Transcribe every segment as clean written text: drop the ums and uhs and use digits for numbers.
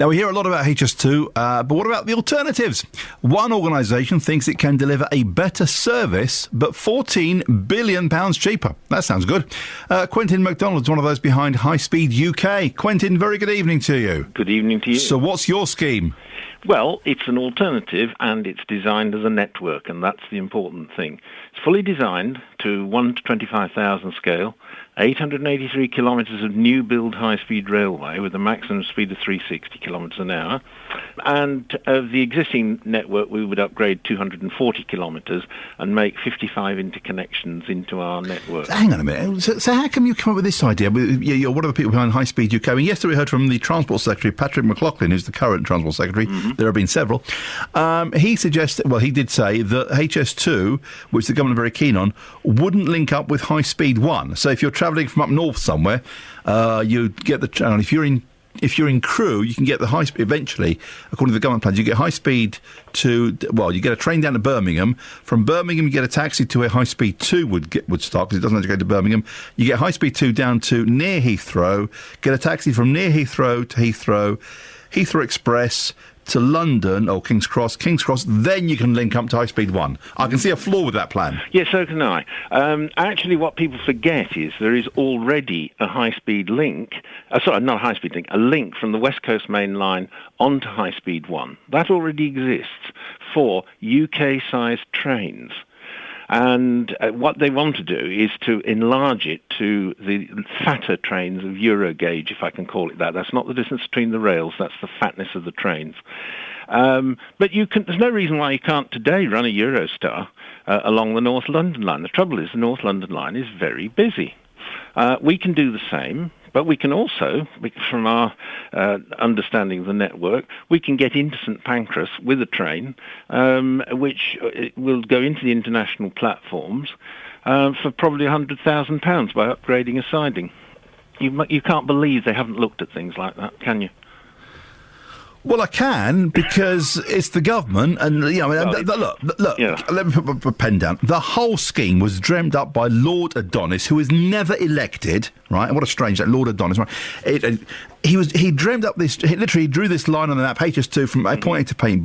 Now, we hear a lot about HS2, but what about the alternatives? One organisation thinks it can deliver a better service, but £14 billion cheaper. That sounds good. Quentin Macdonald is one of those behind High Speed UK. Quentin, very good evening to you. Good evening to you. So what's your scheme? Well, it's an alternative, and it's designed as a network, and that's the important thing. It's fully designed to 1 to 25,000 scale, 883 kilometres of new build high-speed railway with a maximum speed of 360 kilometres an hour. And of the existing network, we would upgrade 240 kilometres and make 55 interconnections into our network. Hang on a minute. So how come you come up with this idea? You're one of the people behind High Speed UK. I mean, yesterday we heard from the Transport Secretary, Patrick McLaughlin, who's the current Transport Secretary. Mm-hmm. There have been several. He suggested, well, he did say that HS2, which the government are very keen on, wouldn't link up with High Speed 1. So if you're travelling from up north somewhere, you get the channel. If you're in Crewe, you can get the high speed. Eventually, according to the government plans, you get high speed to. Well, you get a train down to Birmingham. From Birmingham, you get a taxi to where High Speed 2 would start, because it doesn't have to go to Birmingham. You get High Speed 2 down to near Heathrow. Get a taxi from near Heathrow to Heathrow Express to London, or King's Cross, then you can link up to High Speed 1. I can see a flaw with that plan. Yes, so can I. Actually, what people forget is there is already a high-speed link, not a high-speed link, a link from the West Coast Main Line onto High Speed 1. That already exists for UK-sized trains. And what they want to do is to enlarge it to the fatter trains of Eurogauge, if I can call it that. That's not the distance between the rails, that's the fatness of the trains. But there's no reason why you can't today run a Eurostar along the North London line. The trouble is the North London line is very busy. We can do the same. But we can also, from our understanding of the network, we can get into St Pancras with a train, which will go into the international platforms for probably £100,000 by upgrading a siding. You can't believe they haven't looked at things like that, can you? Well, I can, because it's the government, and look. Yeah. Let me put my pen down. The whole scheme was dreamt up by Lord Adonis, who was never elected. Right? What a strange that Lord Adonis. Right? He dreamt up this. He literally drew this line on the map, HS2, from point A to point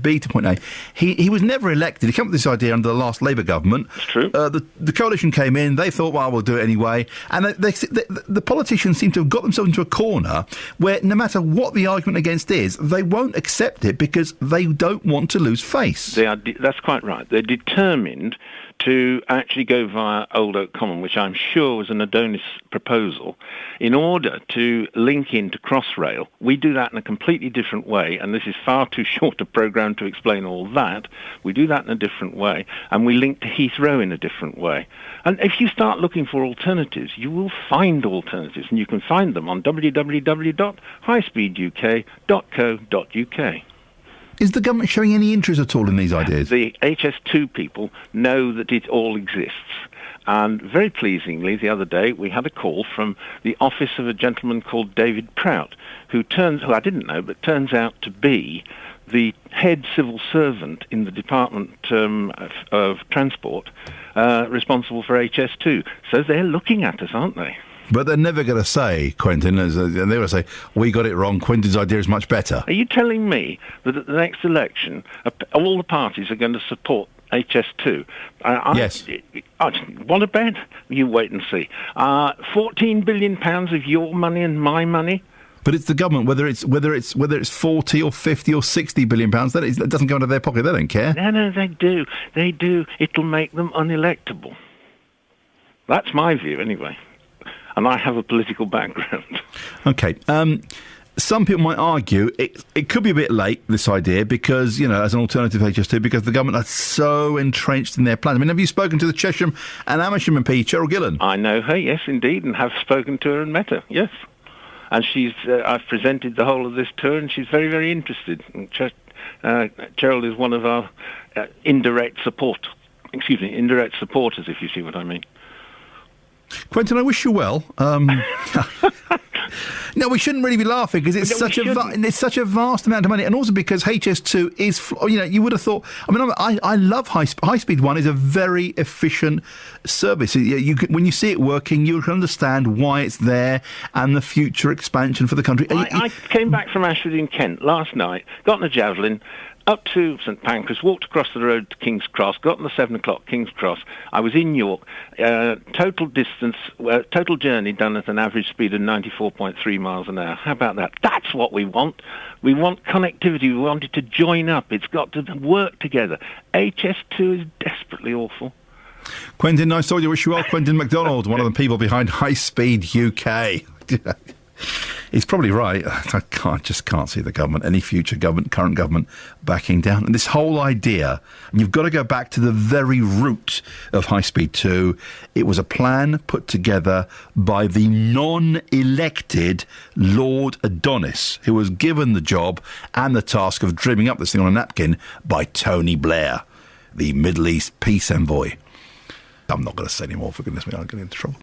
B to point A. He was never elected. He came up with this idea under the last Labour government. It's true. The coalition came in. They thought, well, we'll do it anyway. And the politicians seem to have got themselves into a corner where no matter what the argument against is, they won't accept it because they don't want to lose face. That's quite right. They're determined to actually go via Old Oak Common, which I'm sure was an Adonis proposal, in order to link into Crossrail. We do that in a completely different way, and this is far too short a programme to explain all that. We do that in a different way, and we link to Heathrow in a different way. And if you start looking for alternatives, you will find alternatives, and you can find them on www.highspeeduk.co.uk. Is the government showing any interest at all in these ideas? The HS2 people know that it all exists. And very pleasingly, the other day, we had a call from the office of a gentleman called David Prout, who I didn't know, but turns out to be the head civil servant in the Department of Transport, responsible for HS2. So they're looking at us, aren't they? But they're never going to say, Quentin, and they're going to say, we got it wrong, Quentin's idea is much better. Are you telling me that at the next election, all the parties are going to support HS2? Yes. What a bet. You wait and see. £14 billion of your money and my money. But it's the government, whether it's 40 or 50 or 60 billion pounds, that doesn't go into their pocket. They don't care. No, they do. They do. It'll make them unelectable. That's my view, anyway. And I have a political background. OK. Some people might argue it could be a bit late, this idea, because, as an alternative to HS2, because the government are so entrenched in their plans. I mean, have you spoken to the Chesham and Amersham MP, Cheryl Gillan? I know her, yes, indeed, and have spoken to her and met her, yes. And I've presented the whole of this tour, and she's very, very interested. And Cheryl is one of our indirect supporters, if you see what I mean. Quentin, I wish you well. No, we shouldn't really be laughing because it's it's such a vast amount of money, and also because HS2 is, you would have thought. I mean, I love high speed one is a very efficient service. When you see it working, you can understand why it's there and the future expansion for the country. I came back from Ashford in Kent last night, got in a Javelin, up to St Pancras, walked across the road to King's Cross, got on the 7 o'clock King's Cross. I was in York. Total journey done at an average speed of 94.3 miles an hour. How about that? That's what we want. We want connectivity. We want it to join up. It's got to work together. HS2 is desperately awful. Quentin, nice talking to you. Wish you well. Quentin Macdonald, one of the people behind High Speed UK. He's probably right. I just can't see the government, any future government, current government, backing down. And this whole idea, and you've got to go back to the very root of High Speed 2. It was a plan put together by the non-elected Lord Adonis, who was given the job and the task of dreaming up this thing on a napkin by Tony Blair, the Middle East peace envoy. I'm not going to say any more, for goodness me, I'll get into trouble.